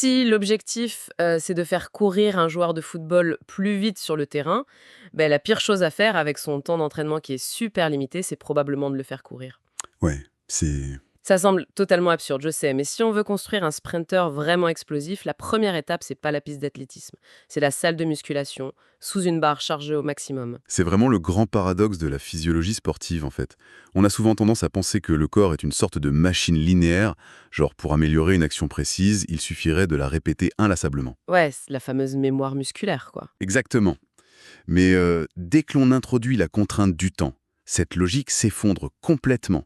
Si l'objectif, c'est de faire courir un joueur de football plus vite sur le terrain, la pire chose à faire avec son temps d'entraînement qui est super limité, c'est probablement de le faire courir. Ouais, c'est... Ça semble totalement absurde, je sais, mais si on veut construire un sprinter vraiment explosif, la première étape, c'est pas la piste d'athlétisme. C'est la salle de musculation, sous une barre chargée au maximum. C'est vraiment le grand paradoxe de la physiologie sportive, en fait. On a souvent tendance à penser que le corps est une sorte de machine linéaire, genre pour améliorer une action précise, il suffirait de la répéter inlassablement. Ouais, c'est la fameuse mémoire musculaire, quoi. Exactement. Mais dès que l'on introduit la contrainte du temps, cette logique s'effondre complètement.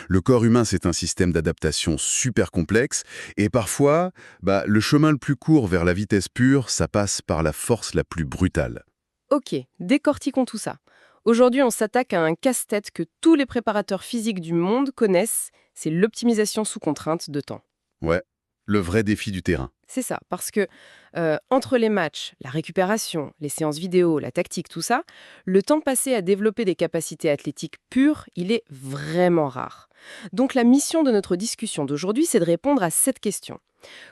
Le corps humain, c'est un système d'adaptation super complexe, et parfois, le chemin le plus court vers la vitesse pure, ça passe par la force la plus brutale. Ok, décortiquons tout ça. Aujourd'hui, on s'attaque à un casse-tête que tous les préparateurs physiques du monde connaissent, c'est l'optimisation sous contrainte de temps. Ouais, le vrai défi du terrain. C'est ça, parce que entre les matchs, la récupération, les séances vidéo, la tactique, tout ça, le temps passé à développer des capacités athlétiques pures, il est vraiment rare. Donc la mission de notre discussion d'aujourd'hui, c'est de répondre à cette question.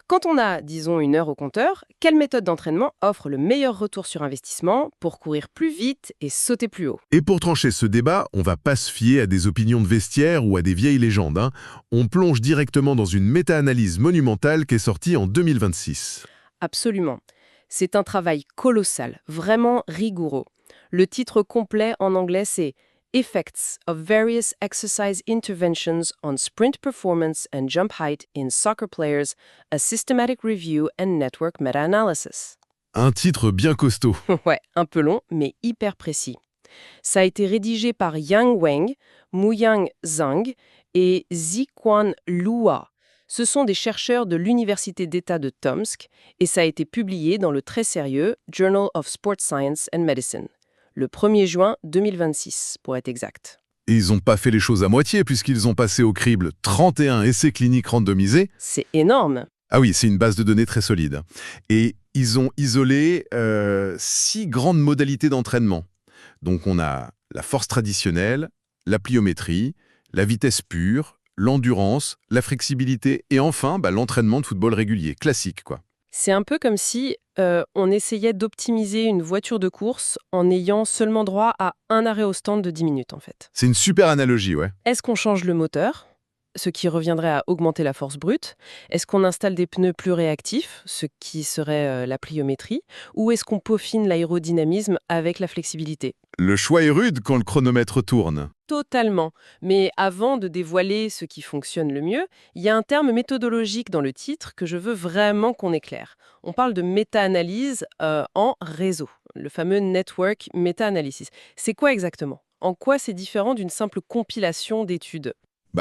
Quand on a, disons, 1 heure au compteur, quelle méthode d'entraînement offre le meilleur retour sur investissement pour courir plus vite et sauter plus haut? Et pour trancher ce débat, on va pas se fier à des opinions de vestiaire ou à des vieilles légendes, hein. On plonge directement dans une méta-analyse monumentale qui est sortie en 2026. Absolument. C'est un travail colossal, vraiment rigoureux. Le titre complet en anglais, c'est Effects of Various Exercise Interventions on Sprint Performance and Jump Height in Soccer Players, a Systematic Review and Network Meta-Analysis. Un titre bien costaud. Ouais, un peu long, mais hyper précis. Ça a été rédigé par Yang Wang, Muyang Zhang et Ziquan Lua. Ce sont des chercheurs de l'Université d'État de Tomsk et ça a été publié dans le très sérieux Journal of Sport Science and Medicine, le 1er juin 2026, pour être exact. Et ils n'ont pas fait les choses à moitié puisqu'ils ont passé au crible 31 essais cliniques randomisés. C'est énorme. Ah oui, c'est une base de données très solide. Et ils ont isolé 6 grandes modalités d'entraînement. Donc on a la force traditionnelle, la pliométrie, la vitesse pure, l'endurance, la flexibilité et enfin l'entraînement de football régulier, classique quoi. C'est un peu comme si on essayait d'optimiser une voiture de course en ayant seulement droit à un arrêt au stand de 10 minutes en fait. C'est une super analogie, ouais. Est-ce qu'on change le moteur, ce qui reviendrait à augmenter la force brute? Est-ce qu'on installe des pneus plus réactifs, ce qui serait la pliométrie? Ou est-ce qu'on peaufine l'aérodynamisme avec la flexibilité? Le choix est rude quand le chronomètre tourne. Totalement. Mais avant de dévoiler ce qui fonctionne le mieux, il y a un terme méthodologique dans le titre que je veux vraiment qu'on éclaire. On parle de méta-analyse en réseau, le fameux network meta-analysis. C'est quoi exactement? En quoi c'est différent d'une simple compilation d'études?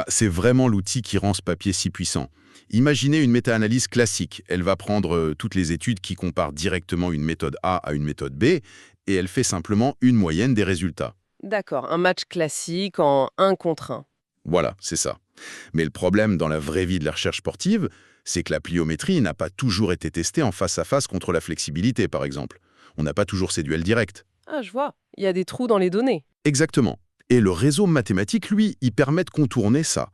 C'est vraiment l'outil qui rend ce papier si puissant. Imaginez une méta-analyse classique. Elle va prendre toutes les études qui comparent directement une méthode A à une méthode B, et elle fait simplement une moyenne des résultats. D'accord, un match classique en 1 contre 1. Voilà, c'est ça. Mais le problème dans la vraie vie de la recherche sportive, c'est que la pliométrie n'a pas toujours été testée en face à face contre la flexibilité, par exemple. On n'a pas toujours ces duels directs. Ah, je vois. Il y a des trous dans les données. Exactement. Et le réseau mathématique, lui, il permet de contourner ça.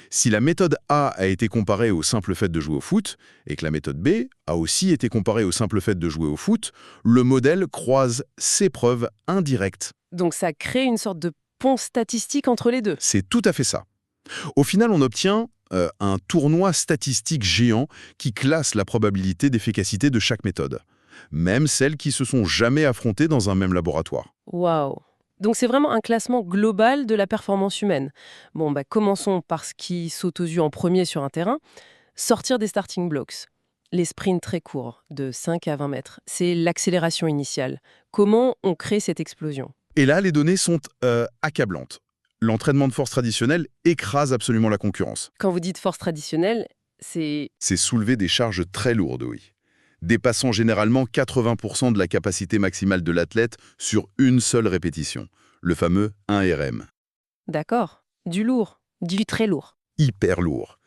Si la méthode A a été comparée au simple fait de jouer au foot, et que la méthode B a aussi été comparée au simple fait de jouer au foot, le modèle croise ses preuves indirectes. Donc ça crée une sorte de pont statistique entre les deux. C'est tout à fait ça. Au final, on obtient un tournoi statistique géant qui classe la probabilité d'efficacité de chaque méthode, même celles qui se sont jamais affrontées dans un même laboratoire. Waouh. Donc c'est vraiment un classement global de la performance humaine. Bon, commençons par ce qui saute aux yeux en premier sur un terrain. Sortir des starting blocks. Les sprints très courts, de 5 à 20 mètres. C'est l'accélération initiale. Comment on crée cette explosion? Et là, les données sont accablantes. L'entraînement de force traditionnel écrase absolument la concurrence. Quand vous dites force traditionnelle, c'est... C'est soulever des charges très lourdes, oui. Dépassant généralement 80% de la capacité maximale de l'athlète sur une seule répétition, le fameux 1RM. D'accord. Du lourd. Du très lourd. Hyper lourd.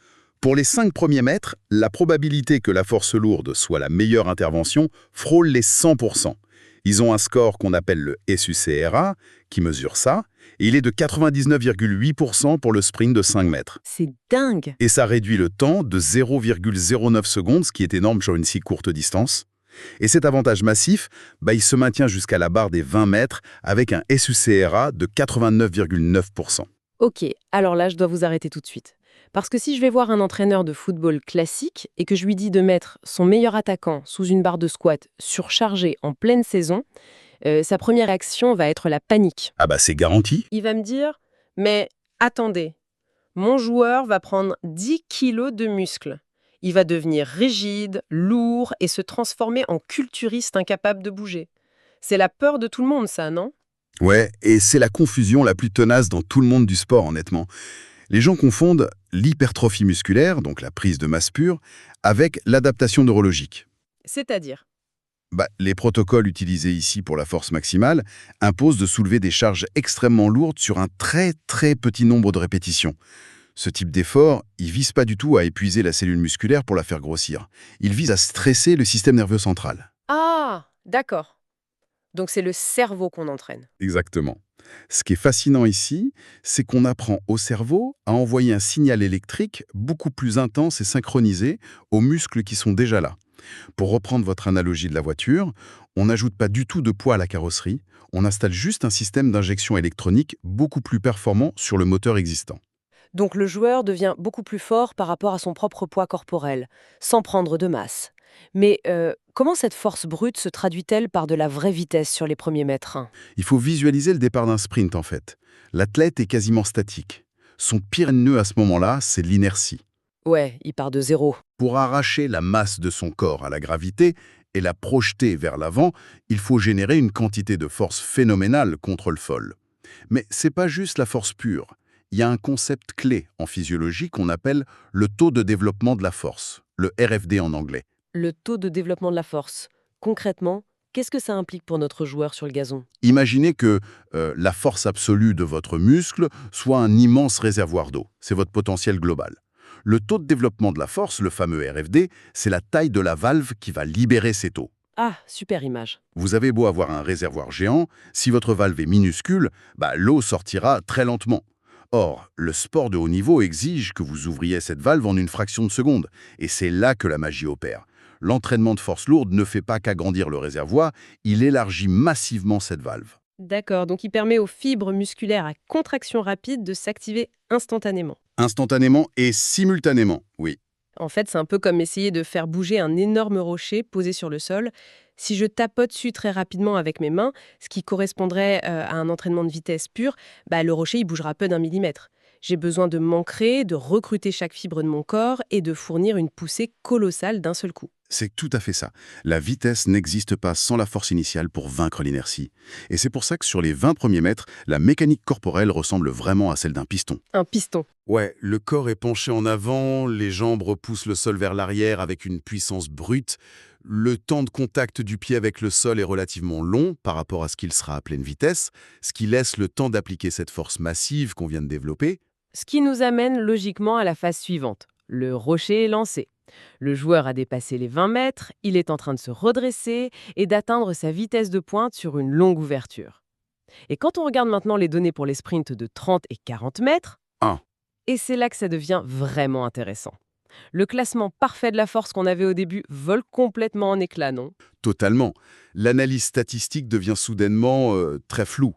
Pour les 5 premiers mètres, la probabilité que la force lourde soit la meilleure intervention frôle les 100%. Ils ont un score qu'on appelle le SUCRA, qui mesure ça, et il est de 99,8% pour le sprint de 5 mètres. C'est dingue! Et ça réduit le temps de 0,09 secondes, ce qui est énorme sur une si courte distance. Et cet avantage massif, il se maintient jusqu'à la barre des 20 mètres avec un SUCRA de 89,9%. Ok, alors là, je dois vous arrêter tout de suite. Parce que si je vais voir un entraîneur de football classique et que je lui dis de mettre son meilleur attaquant sous une barre de squat surchargée en pleine saison, sa première réaction va être la panique. Ah c'est garanti. Il va me dire « Mais attendez, mon joueur va prendre 10 kilos de muscles. Il va devenir rigide, lourd et se transformer en culturiste incapable de bouger. » C'est la peur de tout le monde, ça, non? Ouais, et c'est la confusion la plus tenace dans tout le monde du sport, honnêtement. Les gens confondent l'hypertrophie musculaire, donc la prise de masse pure, avec l'adaptation neurologique. C'est-à-dire? Les protocoles utilisés ici pour la force maximale imposent de soulever des charges extrêmement lourdes sur un très très petit nombre de répétitions. Ce type d'effort, il vise pas du tout à épuiser la cellule musculaire pour la faire grossir. Il vise à stresser le système nerveux central. Ah, d'accord. Donc c'est le cerveau qu'on entraîne. Exactement. Ce qui est fascinant ici, c'est qu'on apprend au cerveau à envoyer un signal électrique beaucoup plus intense et synchronisé aux muscles qui sont déjà là. Pour reprendre votre analogie de la voiture, on n'ajoute pas du tout de poids à la carrosserie, on installe juste un système d'injection électronique beaucoup plus performant sur le moteur existant. Donc le joueur devient beaucoup plus fort par rapport à son propre poids corporel, sans prendre de masse. Mais comment cette force brute se traduit-elle par de la vraie vitesse sur les premiers mètres? Il faut visualiser le départ d'un sprint en fait. L'athlète est quasiment statique. Son pire ennemi à ce moment-là, c'est l'inertie. Ouais, il part de zéro. Pour arracher la masse de son corps à la gravité et la projeter vers l'avant, il faut générer une quantité de force phénoménale contre le sol. Mais c'est pas juste la force pure. Il y a un concept clé en physiologie qu'on appelle le taux de développement de la force, le RFD en anglais. Le taux de développement de la force. Concrètement, qu'est-ce que ça implique pour notre joueur sur le gazon? Imaginez que la force absolue de votre muscle soit un immense réservoir d'eau. C'est votre potentiel global. Le taux de développement de la force, le fameux RFD, c'est la taille de la valve qui va libérer cette eau. Ah, super image. Vous avez beau avoir un réservoir géant, si votre valve est minuscule, l'eau sortira très lentement. Or, le sport de haut niveau exige que vous ouvriez cette valve en une fraction de seconde. Et c'est là que la magie opère. L'entraînement de force lourde ne fait pas qu'agrandir le réservoir, il élargit massivement cette valve. D'accord, donc il permet aux fibres musculaires à contraction rapide de s'activer instantanément. Instantanément et simultanément, oui. En fait, c'est un peu comme essayer de faire bouger un énorme rocher posé sur le sol. Si je tapote dessus très rapidement avec mes mains, ce qui correspondrait à un entraînement de vitesse pure, le rocher il bougera peu d'un millimètre. J'ai besoin de m'ancrer, de recruter chaque fibre de mon corps et de fournir une poussée colossale d'un seul coup. C'est tout à fait ça. La vitesse n'existe pas sans la force initiale pour vaincre l'inertie. Et c'est pour ça que sur les 20 premiers mètres, la mécanique corporelle ressemble vraiment à celle d'un piston. Un piston. Ouais, le corps est penché en avant, les jambes repoussent le sol vers l'arrière avec une puissance brute. Le temps de contact du pied avec le sol est relativement long par rapport à ce qu'il sera à pleine vitesse, ce qui laisse le temps d'appliquer cette force massive qu'on vient de développer. Ce qui nous amène logiquement à la phase suivante. Le rocher est lancé. Le joueur a dépassé les 20 mètres, il est en train de se redresser et d'atteindre sa vitesse de pointe sur une longue ouverture. Et quand on regarde maintenant les données pour les sprints de 30 et 40 mètres, et c'est là que ça devient vraiment intéressant. Le classement parfait de la force qu'on avait au début vole complètement en éclats, non? Totalement. L'analyse statistique devient soudainement très floue.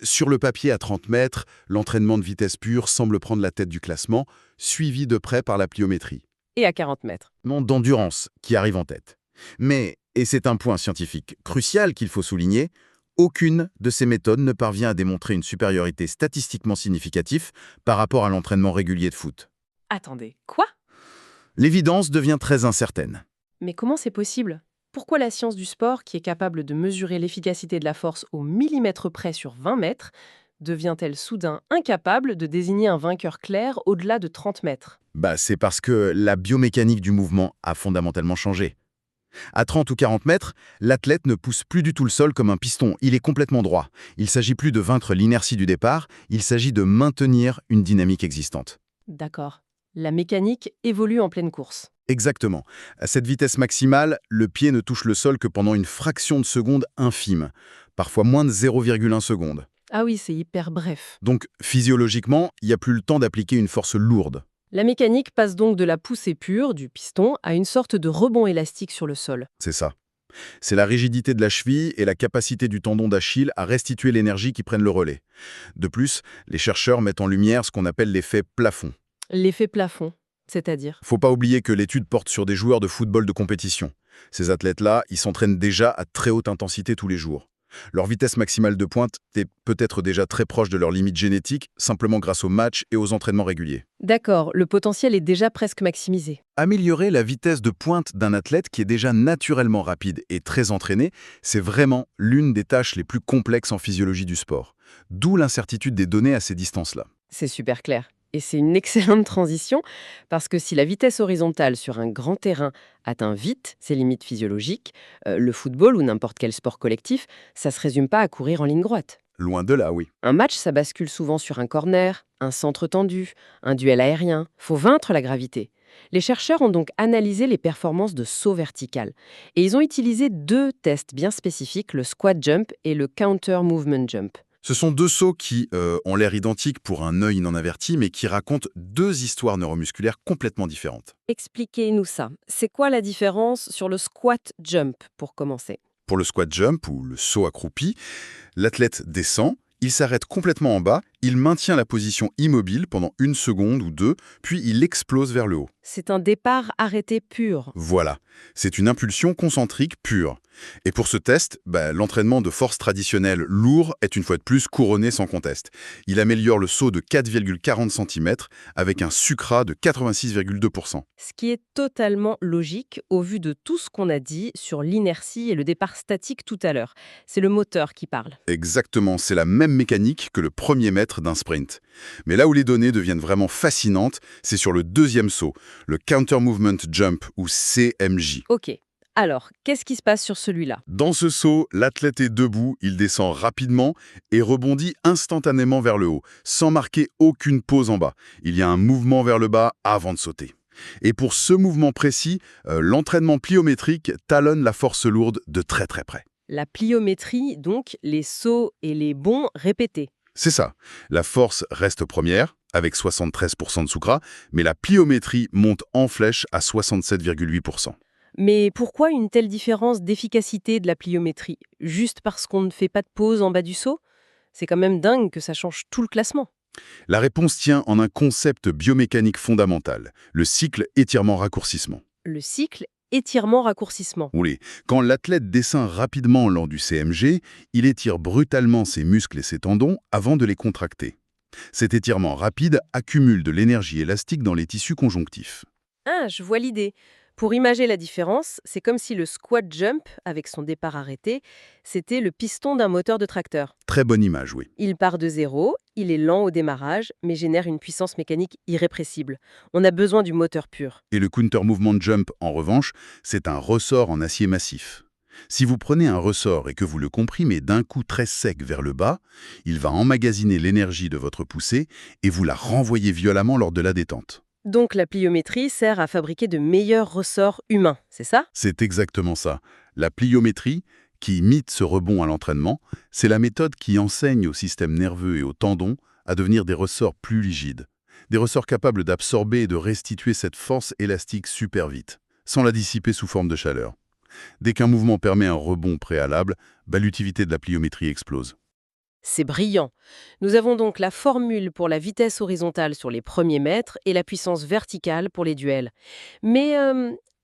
Sur le papier, à 30 mètres, l'entraînement de vitesse pure semble prendre la tête du classement, suivi de près par la pliométrie. Et à 40 mètres. D'endurance qui arrive en tête. Mais, et c'est un point scientifique crucial qu'il faut souligner, aucune de ces méthodes ne parvient à démontrer une supériorité statistiquement significative par rapport à l'entraînement régulier de foot. Attendez, quoi? L'évidence devient très incertaine. Mais comment c'est possible? Pourquoi la science du sport, qui est capable de mesurer l'efficacité de la force au millimètre près sur 20 mètres, devient-elle soudain incapable de désigner un vainqueur clair au-delà de 30 mètres? C'est parce que la biomécanique du mouvement a fondamentalement changé. À 30 ou 40 mètres, l'athlète ne pousse plus du tout le sol comme un piston, il est complètement droit. Il ne s'agit plus de vaincre l'inertie du départ, il s'agit de maintenir une dynamique existante. D'accord. La mécanique évolue en pleine course. Exactement. À cette vitesse maximale, le pied ne touche le sol que pendant une fraction de seconde infime, parfois moins de 0,1 seconde. Ah oui, c'est hyper bref. Donc, physiologiquement, il n'y a plus le temps d'appliquer une force lourde. La mécanique passe donc de la poussée pure, du piston, à une sorte de rebond élastique sur le sol. C'est ça. C'est la rigidité de la cheville et la capacité du tendon d'Achille à restituer l'énergie qui prennent le relais. De plus, les chercheurs mettent en lumière ce qu'on appelle l'effet plafond. L'effet plafond, c'est-à-dire? Faut pas oublier que l'étude porte sur des joueurs de football de compétition. Ces athlètes-là, ils s'entraînent déjà à très haute intensité tous les jours. Leur vitesse maximale de pointe est peut-être déjà très proche de leur limite génétique, simplement grâce aux matchs et aux entraînements réguliers. D'accord, le potentiel est déjà presque maximisé. Améliorer la vitesse de pointe d'un athlète qui est déjà naturellement rapide et très entraîné, c'est vraiment l'une des tâches les plus complexes en physiologie du sport. D'où l'incertitude des données à ces distances-là. C'est super clair. Et c'est une excellente transition, parce que si la vitesse horizontale sur un grand terrain atteint vite ses limites physiologiques, le football ou n'importe quel sport collectif, ça se résume pas à courir en ligne droite. Loin de là, oui. Un match, ça bascule souvent sur un corner, un centre tendu, un duel aérien. Faut vaincre la gravité. Les chercheurs ont donc analysé les performances de saut vertical. Et ils ont utilisé 2 tests bien spécifiques, le squat jump et le counter movement jump. Ce sont 2 sauts qui ont l'air identiques pour un œil non averti, mais qui racontent 2 histoires neuromusculaires complètement différentes. Expliquez-nous ça. C'est quoi la différence sur le squat jump, pour commencer? Pour le squat jump, ou le saut accroupi, l'athlète descend, il s'arrête complètement en bas, il maintient la position immobile pendant 1 seconde ou 2, puis il explose vers le haut. C'est un départ arrêté pur. Voilà, c'est une impulsion concentrique pure. Et pour ce test, l'entraînement de force traditionnelle lourd est une fois de plus couronné sans conteste. Il améliore le saut de 4,40 cm avec un sucra de 86,2%. Ce qui est totalement logique au vu de tout ce qu'on a dit sur l'inertie et le départ statique tout à l'heure. C'est le moteur qui parle. Exactement, c'est la même mécanique que le premier mètre d'un sprint. Mais là où les données deviennent vraiment fascinantes, c'est sur le deuxième saut, le Counter Movement Jump ou CMJ. Ok. Alors, qu'est-ce qui se passe sur celui-là? Dans ce saut, l'athlète est debout, il descend rapidement et rebondit instantanément vers le haut, sans marquer aucune pause en bas. Il y a un mouvement vers le bas avant de sauter. Et pour ce mouvement précis, l'entraînement pliométrique talonne la force lourde de très très près. La pliométrie, donc, les sauts et les bonds répétés. C'est ça. La force reste première, avec 73% de soukra, mais la pliométrie monte en flèche à 67,8%. Mais pourquoi une telle différence d'efficacité de la pliométrie? Juste parce qu'on ne fait pas de pause en bas du saut? C'est quand même dingue que ça change tout le classement. La réponse tient en un concept biomécanique fondamental, le cycle étirement-raccourcissement. Le cycle étirement-raccourcissement. Oui, quand l'athlète descend rapidement lors du CMG, il étire brutalement ses muscles et ses tendons avant de les contracter. Cet étirement rapide accumule de l'énergie élastique dans les tissus conjonctifs. Ah, je vois l'idée. Pour imager la différence, c'est comme si le squat jump, avec son départ arrêté, c'était le piston d'un moteur de tracteur. Très bonne image, oui. Il part de zéro, il est lent au démarrage, mais génère une puissance mécanique irrépressible. On a besoin du moteur pur. Et le Counter Movement Jump, en revanche, c'est un ressort en acier massif. Si vous prenez un ressort et que vous le comprimez d'un coup très sec vers le bas, il va emmagasiner l'énergie de votre poussée et vous la renvoyer violemment lors de la détente. Donc la pliométrie sert à fabriquer de meilleurs ressorts humains, c'est ça? C'est exactement ça. La pliométrie, qui imite ce rebond à l'entraînement, c'est la méthode qui enseigne au système nerveux et aux tendons à devenir des ressorts plus rigides. Des ressorts capables d'absorber et de restituer cette force élastique super vite, sans la dissiper sous forme de chaleur. Dès qu'un mouvement permet un rebond préalable, l'utilité de la pliométrie explose. C'est brillant. Nous avons donc la formule pour la vitesse horizontale sur les premiers mètres et la puissance verticale pour les duels. Mais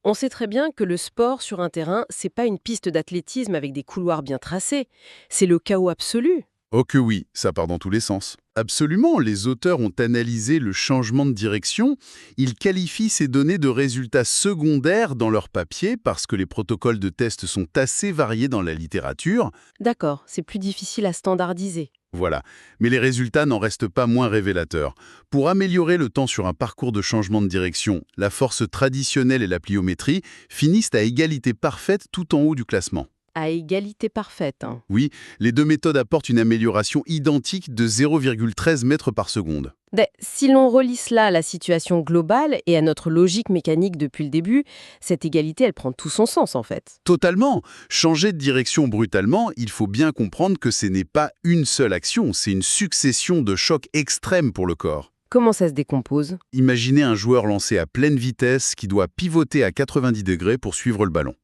on sait très bien que le sport sur un terrain, c'est pas une piste d'athlétisme avec des couloirs bien tracés. C'est le chaos absolu. Oh que oui, ça part dans tous les sens. Absolument, les auteurs ont analysé le changement de direction. Ils qualifient ces données de résultats secondaires dans leur papier parce que les protocoles de test sont assez variés dans la littérature. D'accord, c'est plus difficile à standardiser. Voilà, mais les résultats n'en restent pas moins révélateurs. Pour améliorer le temps sur un parcours de changement de direction, la force traditionnelle et la pliométrie finissent à égalité parfaite tout en haut du classement. À égalité parfaite, hein. Oui, les deux méthodes apportent une amélioration identique de 0,13 mètres par seconde. Si l'on relie cela à la situation globale et à notre logique mécanique depuis le début, cette égalité, elle prend tout son sens en fait. Totalement. Changer de direction brutalement, il faut bien comprendre que ce n'est pas une seule action, c'est une succession de chocs extrêmes pour le corps. Comment ça se décompose? Imaginez un joueur lancé à pleine vitesse qui doit pivoter à 90 degrés pour suivre le ballon.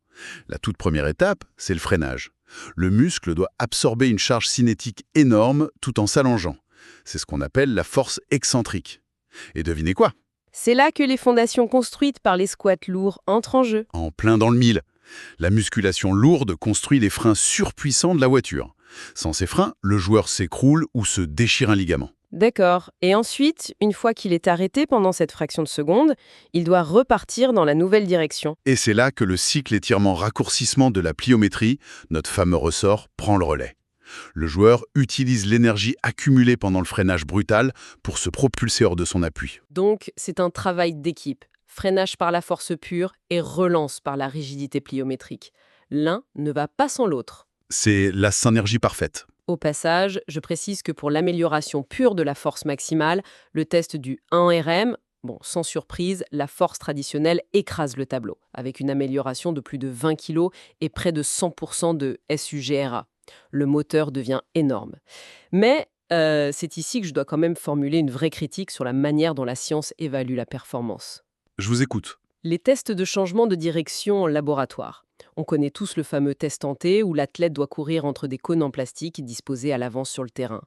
La toute première étape, c'est le freinage. Le muscle doit absorber une charge cinétique énorme tout en s'allongeant. C'est ce qu'on appelle la force excentrique. Et devinez quoi? C'est là que les fondations construites par les squats lourds entrent en jeu. En plein dans le mille. La musculation lourde construit les freins surpuissants de la voiture. Sans ces freins, le joueur s'écroule ou se déchire un ligament. D'accord. Et ensuite, une fois qu'il est arrêté pendant cette fraction de seconde, il doit repartir dans la nouvelle direction. Et c'est là que le cycle étirement-raccourcissement de la pliométrie, notre fameux ressort, prend le relais. Le joueur utilise l'énergie accumulée pendant le freinage brutal pour se propulser hors de son appui. Donc, c'est un travail d'équipe. Freinage par la force pure et relance par la rigidité pliométrique. L'un ne va pas sans l'autre. C'est la synergie parfaite. Au passage, je précise que pour l'amélioration pure de la force maximale, le test du 1RM, sans surprise, la force traditionnelle écrase le tableau, avec une amélioration de plus de 20 kg et près de 100% de SUGRA. Le moteur devient énorme. Mais c'est ici que je dois quand même formuler une vraie critique sur la manière dont la science évalue la performance. Je vous écoute. Les tests de changement de direction en laboratoire. On connaît tous le fameux test en T où l'athlète doit courir entre des cônes en plastique disposés à l'avance sur le terrain.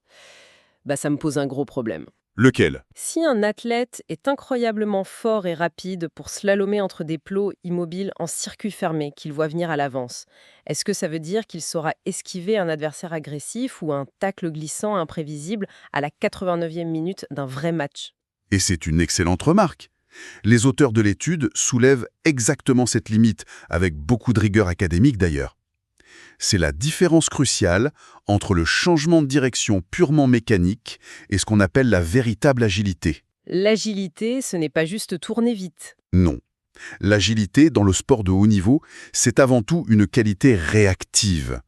Ça me pose un gros problème. Lequel? Si un athlète est incroyablement fort et rapide pour slalomer entre des plots immobiles en circuit fermé qu'il voit venir à l'avance, est-ce que ça veut dire qu'il saura esquiver un adversaire agressif ou un tacle glissant imprévisible à la 89e minute d'un vrai match? Et c'est une excellente remarque. Les auteurs de l'étude soulèvent exactement cette limite, avec beaucoup de rigueur académique d'ailleurs. C'est la différence cruciale entre le changement de direction purement mécanique et ce qu'on appelle la véritable agilité. L'agilité, ce n'est pas juste tourner vite. Non. L'agilité, dans le sport de haut niveau, c'est avant tout une qualité réactive.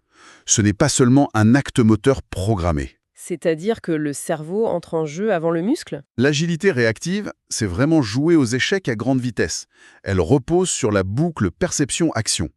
Ce n'est pas seulement un acte moteur programmé. C'est-à-dire que le cerveau entre en jeu avant le muscle? L'agilité réactive, c'est vraiment jouer aux échecs à grande vitesse. Elle repose sur la boucle perception-action.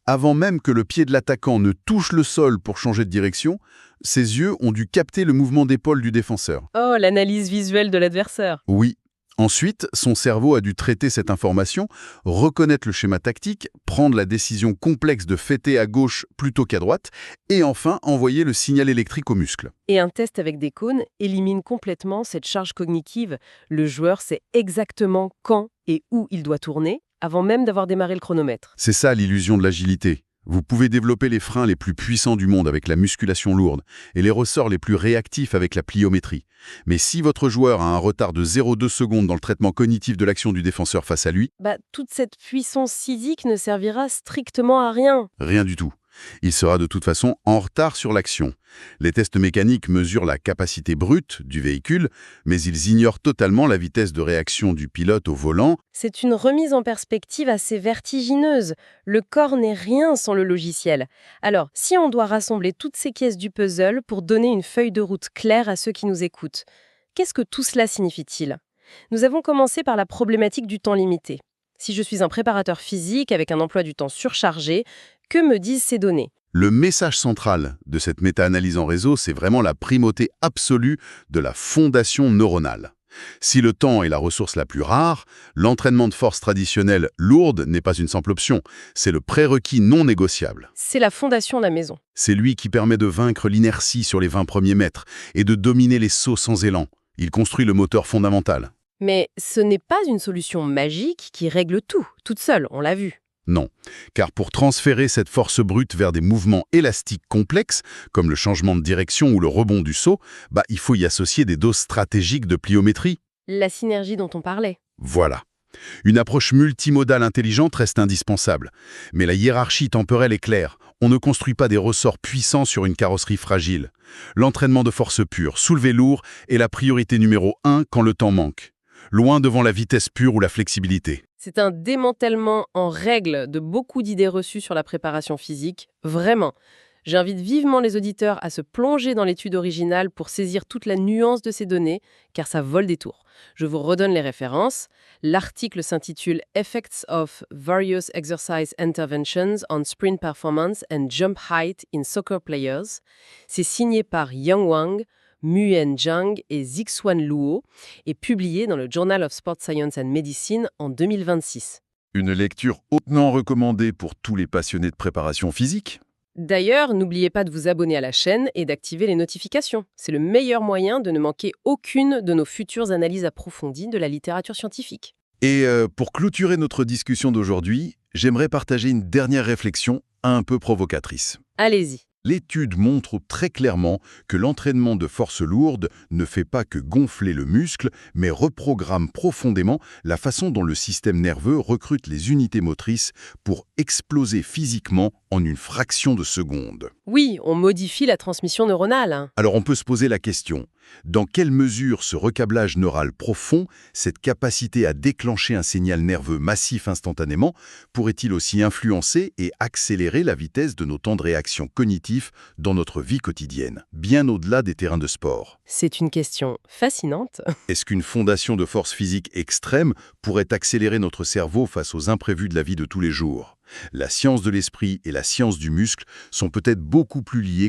Avant même que le pied de l'attaquant ne touche le sol pour changer de direction, ses yeux ont dû capter le mouvement d'épaule du défenseur. Oh, l'analyse visuelle de l'adversaire. Oui. Ensuite, son cerveau a dû traiter cette information, reconnaître le schéma tactique, prendre la décision complexe de fêter à gauche plutôt qu'à droite, et enfin envoyer le signal électrique au muscle. Et un test avec des cônes élimine complètement cette charge cognitive. Le joueur sait exactement quand et où il doit tourner, avant même d'avoir démarré le chronomètre. C'est ça l'illusion de l'agilité. Vous pouvez développer les freins les plus puissants du monde avec la musculation lourde et les ressorts les plus réactifs avec la pliométrie. Mais si votre joueur a un retard de 0,2 secondes dans le traitement cognitif de l'action du défenseur face à lui, toute cette puissance physique ne servira strictement à rien. Rien du tout. Il sera de toute façon en retard sur l'action. Les tests mécaniques mesurent la capacité brute du véhicule, mais ils ignorent totalement la vitesse de réaction du pilote au volant. C'est une remise en perspective assez vertigineuse. Le corps n'est rien sans le logiciel. Alors, si on doit rassembler toutes ces pièces du puzzle pour donner une feuille de route claire à ceux qui nous écoutent, qu'est-ce que tout cela signifie-t-il? Nous avons commencé par la problématique du temps limité. Si je suis un préparateur physique avec un emploi du temps surchargé, que me disent ces données? Le message central de cette méta-analyse en réseau, c'est vraiment la primauté absolue de la fondation neuronale. Si le temps est la ressource la plus rare, l'entraînement de force traditionnelle lourde n'est pas une simple option, c'est le prérequis non négociable. C'est la fondation de la maison. C'est lui qui permet de vaincre l'inertie sur les 20 premiers mètres et de dominer les sauts sans élan. Il construit le moteur fondamental. Mais ce n'est pas une solution magique qui règle tout, toute seule, on l'a vu. Non, car pour transférer cette force brute vers des mouvements élastiques complexes, comme le changement de direction ou le rebond du saut, il faut y associer des doses stratégiques de pliométrie. La synergie dont on parlait. Voilà. Une approche multimodale intelligente reste indispensable. Mais la hiérarchie temporelle est claire. On ne construit pas des ressorts puissants sur une carrosserie fragile. L'entraînement de force pure, soulevé lourd, est la priorité numéro 1 quand le temps manque. Loin devant la vitesse pure ou la flexibilité. C'est un démantèlement en règle de beaucoup d'idées reçues sur la préparation physique, vraiment. J'invite vivement les auditeurs à se plonger dans l'étude originale pour saisir toute la nuance de ces données, car ça vole des tours. Je vous redonne les références. L'article s'intitule Effects of Various Exercise Interventions on Sprint Performance and Jump Height in Soccer Players. C'est signé par Yang Wang, Muen Zhang et Zixuan Luo et publié dans le Journal of Sport Science and Medicine en 2026. Une lecture hautement recommandée pour tous les passionnés de préparation physique. D'ailleurs, n'oubliez pas de vous abonner à la chaîne et d'activer les notifications. C'est le meilleur moyen de ne manquer aucune de nos futures analyses approfondies de la littérature scientifique. Et pour clôturer notre discussion d'aujourd'hui, j'aimerais partager une dernière réflexion un peu provocatrice. Allez-y. L'étude montre très clairement que l'entraînement de force lourde ne fait pas que gonfler le muscle, mais reprogramme profondément la façon dont le système nerveux recrute les unités motrices pour exploser physiquement en une fraction de seconde. Oui, on modifie la transmission neuronale. Alors on peut se poser la question, dans quelle mesure ce recablage neural profond, cette capacité à déclencher un signal nerveux massif instantanément, pourrait-il aussi influencer et accélérer la vitesse de nos temps de réaction cognitifs dans notre vie quotidienne, bien au-delà des terrains de sport? C'est une question fascinante. Est-ce qu'une fondation de force physique extrême pourrait accélérer notre cerveau face aux imprévus de la vie de tous les jours? La science de l'esprit et la science du muscle sont peut-être beaucoup plus liées